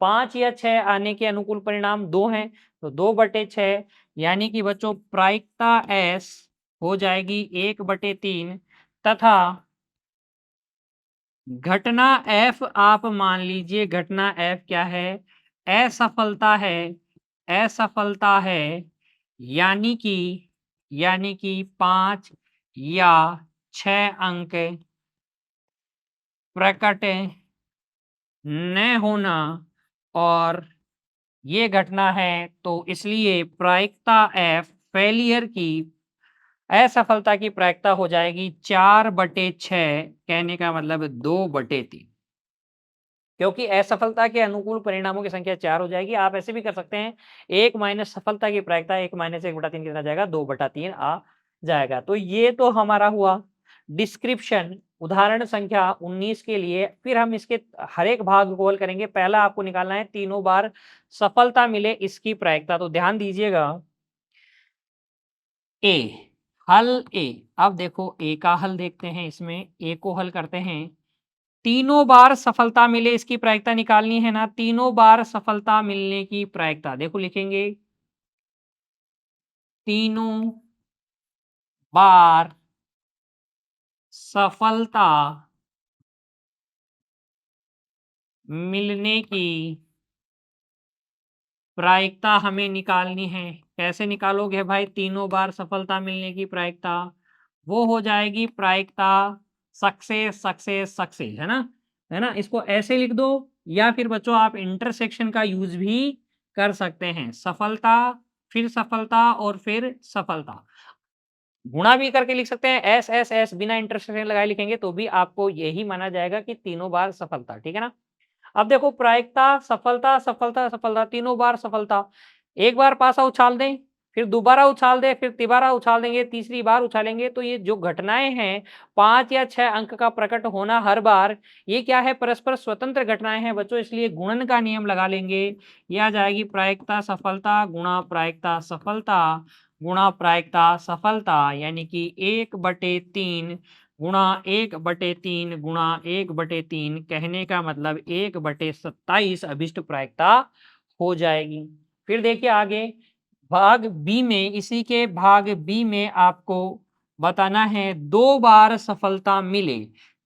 5 या 6 आने के अनुकूल परिणाम 2 हैं तो 2/6 यानी कि बच्चों प्रायिकता एस हो जाएगी 1/3 तथा घटना एफ आप मान लीजिए घटना एफ क्या है? असफलता है। असफलता है यानी कि 5 या 6 अंक प्रकट न होना और ये घटना है तो इसलिए प्रायिकता एफ फेलियर की असफलता की प्रायिकता हो जाएगी 4/6 कहने का मतलब 2/3 क्योंकि असफलता के अनुकूल परिणामों की संख्या 4 हो जाएगी। आप ऐसे भी कर सकते हैं 1 माइनस सफलता की प्रायिकता 1 माइनस 1/3 कितना जाएगा 2/3 आ जाएगा। तो ये तो हमारा हुआ डिस्क्रिप्शन उदाहरण संख्या 19 के लिए। फिर हम इसके हर एक भाग को हल करेंगे। पहला आपको निकालना है तीनों बार सफलता मिले इसकी प्रायिकता। तो ध्यान दीजिएगा ए हल ए। अब देखो ए का हल देखते हैं, इसमें ए को हल करते हैं। तीनों बार सफलता मिले इसकी प्रायिकता निकालनी है ना। तीनों बार सफलता मिलने की प्रायिकता देखो लिखेंगे तीनों बार सफलता मिलने की प्रायिकता हमें निकालनी है। कैसे निकालोगे भाई तीनों बार सफलता मिलने की प्रायिकता? वो हो जाएगी प्रायिकता सक्सेस सक्सेस सक्सेस, है ना, इसको ऐसे लिख दो, या फिर बच्चों आप इंटरसेक्शन का यूज भी कर सकते हैं। सफलता, फिर सफलता और फिर सफलता। गुणा भी करके लिख सकते हैं, एस एस एस बिना इंटरसेक्शन लगाए लिखेंगे तो भी आपको यही माना जाएगा कि तीनों बार सफलता, ठीक है ना। अब देखो प्रायिकता, सफलता सफलता सफलता, तीनों बार सफलता। एक बार पासा उछाल दें, फिर दोबारा उछाल दें, फिर तिबारा उछाल देंगे, तीसरी बार उछालेंगे, तो ये जो घटनाएं हैं 5 या 6 अंक का प्रकट होना हर बार, ये क्या है, परस्पर स्वतंत्र घटनाएं हैं बच्चों, इसलिए गुणन का नियम लगा लेंगे। ये आ जाएगी प्रायिकता सफलता गुणा प्रायिकता सफलता गुणा प्रायिकता सफलता, यानी कि 1/3 गुणा 1/3 गुणा 1/3, कहने का मतलब 1/27 अभिष्ट प्रायिकता हो जाएगी। फिर देखिए आगे भाग बी में, इसी के भाग बी में आपको बताना है 2 बार सफलता मिले।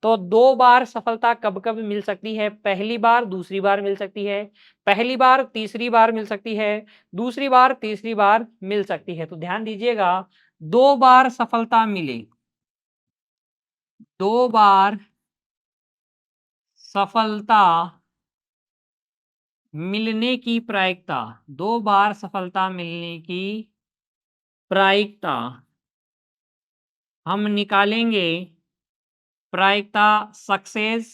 तो 2 बार सफलता कब-कब मिल सकती है? पहली बार, दूसरी बार मिल सकती है। पहली बार, तीसरी बार मिल सकती है। दूसरी बार, तीसरी बार मिल सकती है। तो ध्यान दीजिएगा, 2 बार सफलता मिले, 2 बार सफलता मिलने की प्रायिकता, 2 बार सफलता मिलने की प्रायिकता हम निकालेंगे प्रायिकता सक्सेस,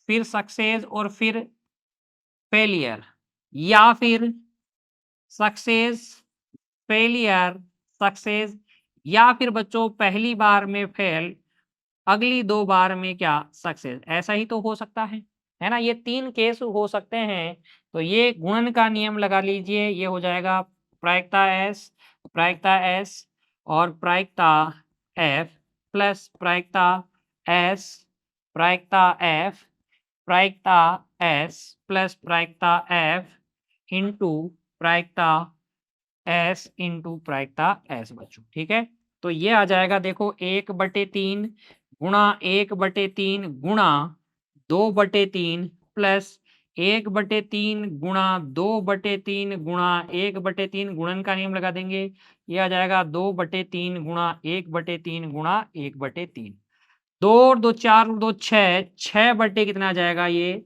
फिर सक्सेस और फिर फेलियर, या फिर सक्सेस, फेलियर, सक्सेस, या फिर बच्चों पहली बार में फेल, अगली 2 बार में क्या, सक्सेस। ऐसा ही तो हो सकता है ना? ये 3 केस हो सकते हैं। तो ये गुणन का नियम लगा लीजिए, ये हो जाएगा प्रायिकता एस और प्रायिकता एफ प्लस प्रायिकता एस, प्रायिकता एफ, प्रायिकता एस प्लस प्रायिकता एफ इंटू प्रायिकता एस इंटू प्रायिकता एस बच्चों, ठीक है। तो ये आ जाएगा देखो 1/3 गुणा 1/3 गुणा 2/3 प्लस 1/3 गुणा 2/3 गुणा 1/3, गुणन का नियम लगा देंगे, ये आ जाएगा 2/3 गुणा 1/3 गुणा 1/3। 2 और 2 4 और 2 6, 6 बटे कितना आ जाएगा ये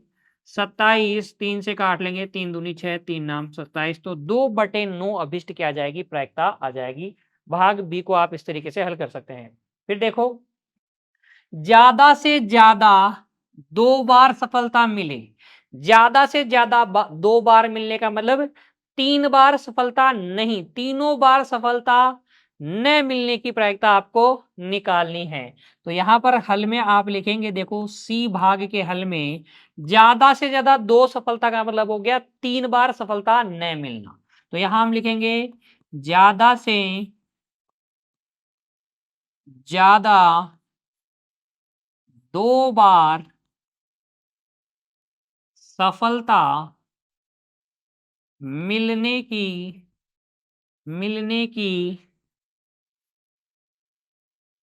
27, 3 से काट लेंगे, 3 दूनी 6, 3 नाम 27, तो 2/9 अभिष्ट क्या आ जाएगी, प्रायिकता आ जाएगी। भाग बी को आप इस तरीके से हल कर सकते हैं। फिर देखो, ज्यादा से ज्यादा 2 बार सफलता मिले, ज्यादा से ज्यादा 2 बार मिलने का मतलब 3 बार सफलता नहीं, तीनों बार सफलता न मिलने की प्रायिकता आपको निकालनी है। तो यहां पर हल में आप लिखेंगे, देखो सी भाग के हल में ज्यादा से ज्यादा 2 सफलता का मतलब हो गया 3 बार सफलता न मिलना। तो यहां हम लिखेंगे ज्यादा से ज्यादा 2 बार सफलता मिलने की मिलने की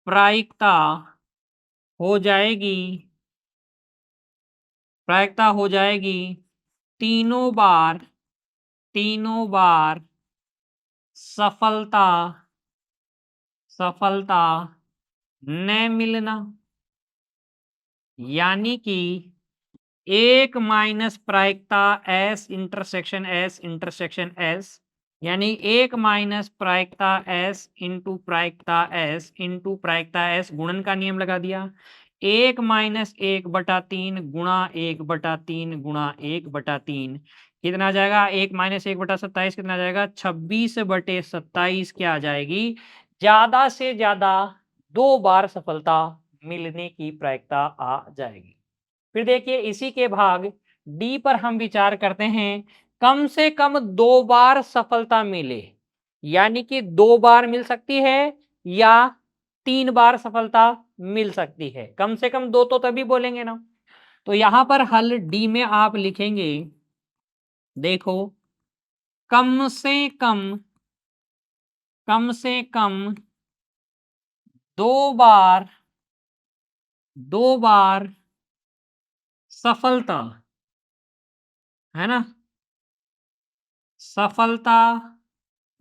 प्रायिकता हो जाएगी, प्रायिकता हो जाएगी तीनों बार, तीनों बार सफलता, सफलता न मिलना, यानी कि 1 माइनस प्रायिकता एस इंटरसेक्शन एस, यानी 1 माइनस प्रायिकता एस इंटू प्रायिकता एस, गुणन का नियम लगा दिया। 1 माइनस 1/3 गुणा 1/3 गुणा 1/3 कितना आ जाएगा, 1 माइनस 1/27 कितना आ जाएगा, 26/27 क्या आ जाएगी, ज्यादा से ज्यादा 2 बार सफलता मिलने की प्रायिकता आ जाएगी। फिर देखिए इसी के भाग डी पर हम विचार करते हैं, कम से कम 2 बार सफलता मिले, यानी कि 2 बार मिल सकती है या 3 बार सफलता मिल सकती है, कम से कम 2 तो तभी बोलेंगे ना। तो यहां पर हल डी में आप लिखेंगे, देखो कम से कम, कम से कम 2 बार, 2 बार सफलता, है ना, सफलता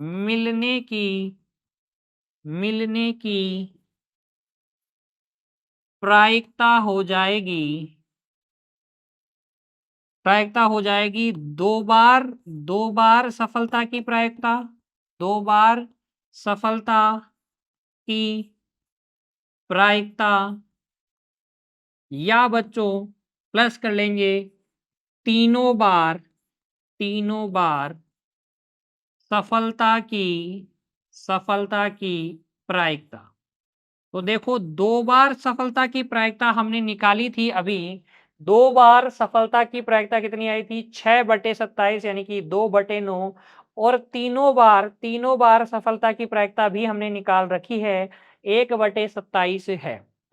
मिलने की, मिलने की प्रायिकता हो जाएगी, प्रायिकता हो जाएगी 2 बार सफलता की प्रायिकता, 2 बार सफलता की प्रायिकता, या बच्चों प्लस कर लेंगे तीनों बार, तीनों बार सफलता की प्रायिकता। तो देखो 2 बार सफलता की प्रायिकता हमने निकाली थी अभी। 2 बार सफलता की प्रायिकता कितनी आई थी? 6/27 यानी कि 2/9। और तीनों बार सफलता की प्रायिकता भी हमने निकाल रखी है, 1/27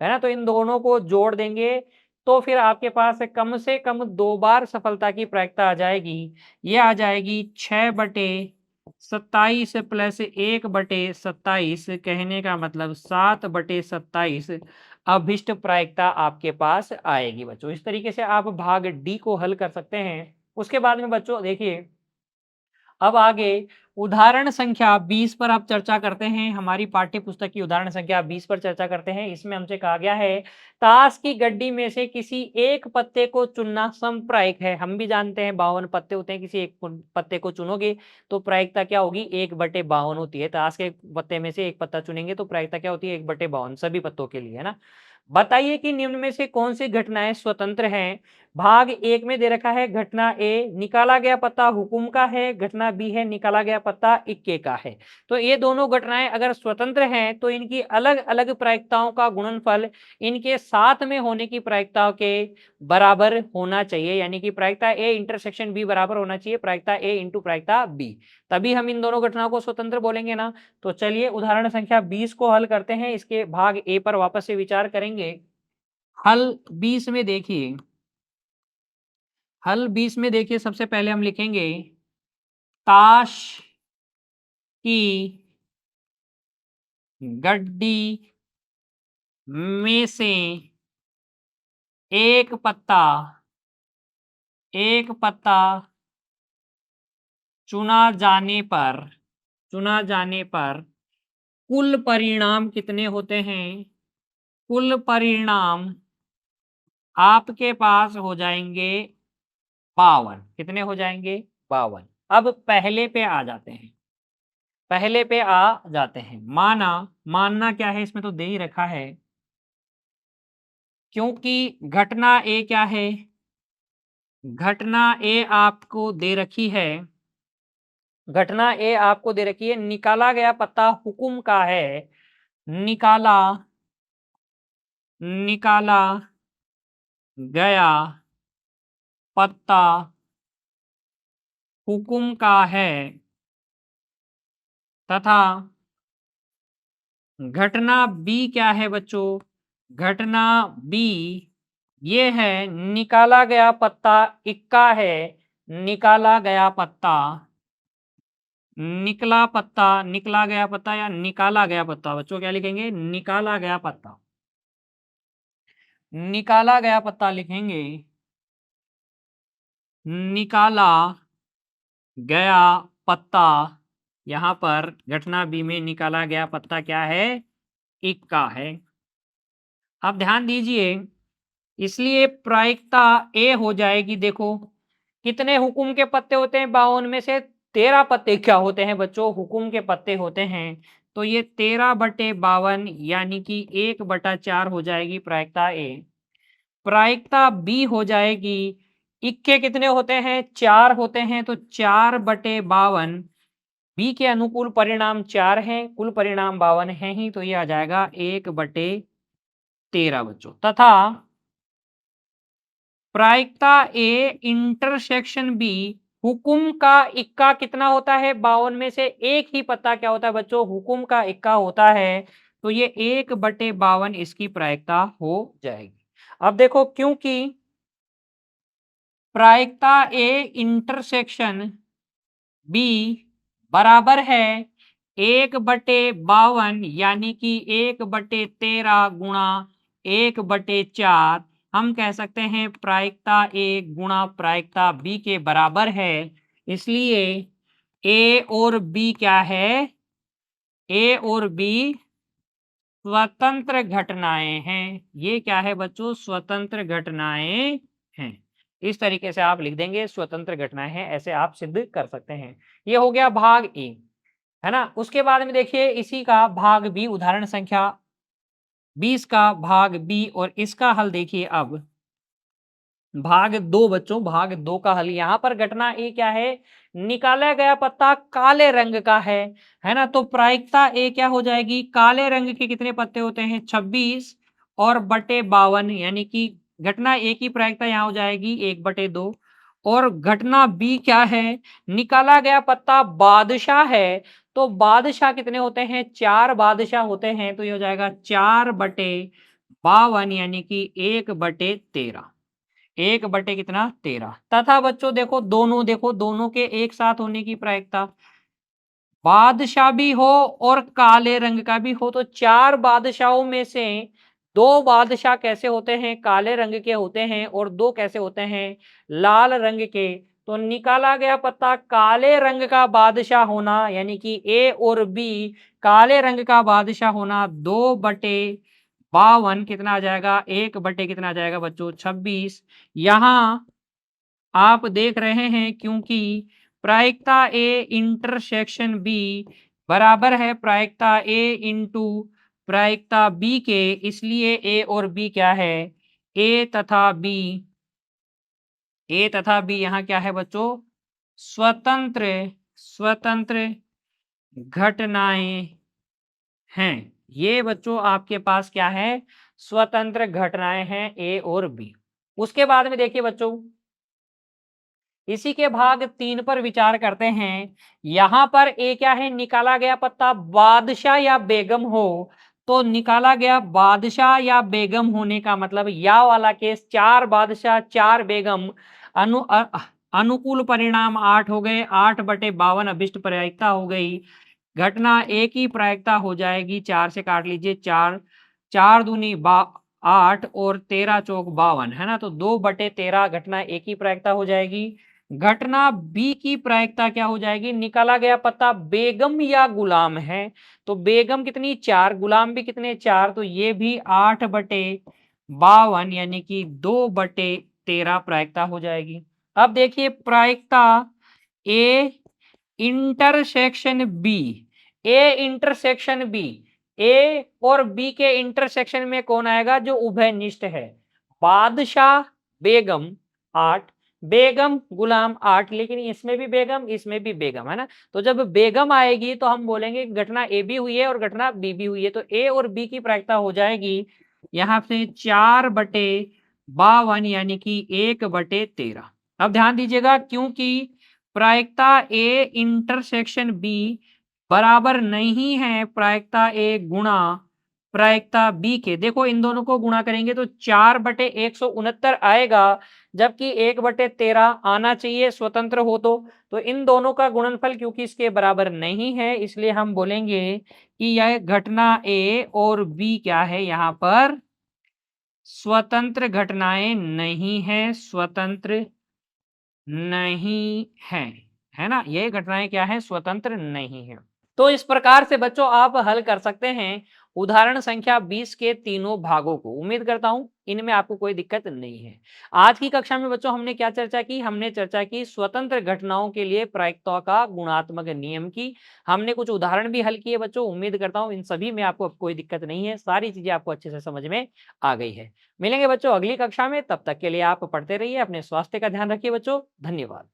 है ना? तो इन दोनों को जोड़ देंगे तो फिर आपके पास कम से कम 2 बार सफलता की प्रायिकता आ जाएगी। ये आ जाएगी 6/27 प्लस 1/27, कहने का मतलब 7/27 अभिष्ट प्रायिकता आपके पास आएगी बच्चों। इस तरीके से आप भाग डी को हल कर सकते हैं। उसके बाद में बच्चों देखिए, अब आगे उदाहरण संख्या 20 पर आप चर्चा करते हैं। हमारी पाठ्य पुस्तक की उदाहरण संख्या 20 पर चर्चा करते हैं। इसमें हमसे कहा गया है, ताश की गड्डी में से किसी एक पत्ते को चुनना समप्रायिक है। हम भी जानते हैं 52 पत्ते होते हैं, किसी एक पत्ते को चुनोगे तो प्रायिकता क्या होगी? 1/52 होती है। ताश के पत्ते में से एक पत्ता चुनेंगे तो प्रायिकता क्या होती है? 1/52 सभी पत्तों के लिए, है ना? बताइए कि निम्न में से कौन सी घटनाएं स्वतंत्र हैं? भाग 1 में दे रखा है घटना ए, निकाला गया पत्ता हुकुम का है, घटना बी है निकाला गया पत्ता इक्के का है। तो ये दोनों घटनाएं अगर स्वतंत्र हैं तो इनकी अलग-अलग प्रायिकताओं का गुणनफल इनके साथ में होने की प्रायिकताओं के बराबर होना चाहिए, यानी कि प्रायिकता ए इंटरसेक्शन बी बराबर होना चाहिए प्रायिकता ए इंटू प्रायिकता बी। तभी हम इन दोनों घटनाओं को स्वतंत्र बोलेंगे ना। तो चलिए उदाहरण संख्या 20 को हल करते हैं, इसके भाग ए पर वापस से विचार करेंगे। हल 20 में देखिए, हल 20 में देखिए सबसे पहले हम लिखेंगे ताश की गड्डी में से एक पत्ता एक पत्ता चुना जाने पर चुना जाने पर कुल परिणाम कितने होते हैं? कुल परिणाम आपके पास हो जाएंगे 52। कितने हो जाएंगे? 52। अब पहले पे आ जाते हैं, पहले पे आ जाते हैं। मानना क्या है? इसमें तो दे ही रखा है, क्योंकि घटना ए क्या है? घटना ए आपको दे रखी है, घटना ए आपको दे रखी है, निकाला गया पत्ता हुकुम का है। निकाला निकाला गया पत्ता हुकुम का है तथा घटना बी क्या है बच्चों? घटना बी ये है, निकाला गया पत्ता इक्का है। निकाला गया पत्ता, निकला गया पत्ता या निकाला गया पत्ता, बच्चों क्या लिखेंगे? निकाला गया पत्ता, निकाला गया पत्ता लिखेंगे। निकाला गया पत्ता, यहाँ पर घटना बी में निकाला गया पत्ता क्या है? इक्का है। अब ध्यान दीजिए, इसलिए प्रायिकता ए हो जाएगी। देखो कितने हुकुम के पत्ते होते हैं? 52 में से 13 पत्ते क्या होते हैं बच्चों? हुकुम के पत्ते होते हैं। तो ये 13/52 यानी कि 1/4 हो जाएगी प्रायिकता ए। प्रायिकता बी हो जाएगी, इक्के कितने होते हैं? 4 होते हैं, तो 4/52। बी के अनुकूल परिणाम 4 हैं, कुल परिणाम 52 है ही, तो ये आ जाएगा 1/13 बच्चों। तथा प्रायिकता ए इंटरसेक्शन बी, हुकुम का इक्का कितना होता है? 52 में से एक ही पत्ता क्या होता है बच्चों? हुकुम का इक्का होता है। तो ये 1/52 इसकी प्रायिकता हो जाएगी। अब देखो, क्योंकि प्रायिकता ए इंटरसेक्शन बी बराबर है 1/52 यानी कि 1/13 गुणा 1/4, हम कह सकते हैं प्रायिकता ए गुणा प्रायिकता बी के बराबर है। इसलिए ए और बी क्या है? ए और बी स्वतंत्र घटनाएं हैं। ये क्या है बच्चों? स्वतंत्र घटनाएं हैं। इस तरीके से आप लिख देंगे स्वतंत्र घटनाएं हैं, ऐसे आप सिद्ध कर सकते हैं। ये हो गया भाग ए, है ना। उसके बाद में देखिए इसी का भाग बी, उदाहरण संख्या 20 का भाग बी, और इसका हल देखिए अब। भाग दो बच्चों, भाग दो का हल। यहाँ पर घटना ए क्या है? निकाला गया पत्ता काले रंग का है ना। तो प्रायिकता ए क्या हो जाएगी? काले रंग के कितने पत्ते होते हैं? 26 और बटे 52, यानी कि घटना ए की प्रायिकता यहाँ हो जाएगी 1/2। और घटना बी क्या है? निकाला गया पत्ता बादशाह है, तो बादशाह कितने होते हैं? 4 बादशाह होते हैं, तो ये हो जाएगा 4/52, यानी कि 1/13। 1/, कितना? 13। तथा बच्चों देखो दोनों के एक साथ होने की प्रायिकता, बादशाह भी हो और काले रंग का भी हो, तो 4 बादशाहों में से 2 बादशाह कैसे होते हैं? काले रंग के होते हैं, और 2 कैसे होते हैं? लाल रंग के। तो निकाला गया पत्ता काले रंग का बादशाह होना, यानी कि ए और बी काले रंग का बादशाह होना 2/52, कितना आ जाएगा? 1/, कितना आ जाएगा बच्चों? 26। यहाँ आप देख रहे हैं क्योंकि प्रायिकता ए इंटरसेक्शन बी बराबर है प्रायिकता ए इंटू प्रायिकता बी के, इसलिए ए और बी क्या है? ए तथा बी, ए तथा बी यहाँ क्या है बच्चों? स्वतंत्र स्वतंत्र घटनाएं हैं। ये बच्चों आपके पास क्या है? स्वतंत्र घटनाएं हैं, ए और बी। उसके बाद में देखिए बच्चों, इसी के भाग 3 पर विचार करते हैं। यहां पर ए क्या है? निकाला गया पत्ता बादशाह या बेगम हो, तो निकाला गया बादशाह या बेगम होने का मतलब या वाला केस 4 बादशाह 4 बेगम, अनुकूल परिणाम 8 हो गए, 8/52 अभिष्ट प्रायिकता हो गई। घटना ए की प्रायिकता हो जाएगी, 4 से काट लीजिए, 4 4 दूनी 8 और 13 चौक 52, है ना। तो 2/13 घटना ए की प्रायिकता हो जाएगी। घटना बी की प्रायिकता क्या हो जाएगी? निकाला गया पत्ता बेगम या गुलाम है, तो बेगम कितनी? 4, गुलाम भी कितने? 4, तो ये भी 8/52, यानी कि 2/13 प्रायिकता हो जाएगी। अब देखिए प्रायिकता A intersection B, A intersection B, A और बी के इंटरसेक्शन में कौन आएगा? जो उभयनिष्ठ है। बादशाह बेगम 8, बेगम गुलाम 8, लेकिन इसमें भी बेगम इसमें भी बेगम, है ना। तो जब बेगम आएगी तो हम बोलेंगे घटना ए भी हुई है और घटना बी भी हुई है, तो ए और बी की प्रायिकता हो जाएगी यहाँ से 4/52, यानी कि 1/13। अब ध्यान दीजिएगा, क्योंकि प्रायिकता ए इंटरसेक्शन बी बराबर नहीं है प्रायिकता ए गुणा प्रायिकता बी के। देखो इन दोनों को गुणा करेंगे तो 4/169 आएगा, जबकि 1/13 आना चाहिए स्वतंत्र हो तो इन दोनों का गुणनफल क्योंकि इसके बराबर नहीं है, इसलिए हम बोलेंगे कि यह घटना ए और बी क्या है? यहाँ पर स्वतंत्र घटनाएं नहीं है, स्वतंत्र नहीं है ना। ये घटनाएं क्या है? स्वतंत्र नहीं है। तो इस प्रकार से बच्चों आप हल कर सकते हैं उदाहरण संख्या 20 के तीनों भागों को। उम्मीद करता हूं इनमें आपको कोई दिक्कत नहीं है। आज की कक्षा में बच्चों हमने क्या चर्चा की? हमने चर्चा की स्वतंत्र घटनाओं के लिए प्रायिकता का गुणात्मक नियम की। हमने कुछ उदाहरण भी हल किए बच्चों। उम्मीद करता हूं इन सभी में आपको कोई दिक्कत नहीं है, सारी चीजें आपको अच्छे से समझ में आ गई है। मिलेंगे बच्चों अगली कक्षा में, तब तक के लिए आप पढ़ते रहिए, अपने स्वास्थ्य का ध्यान रखिए बच्चों। धन्यवाद।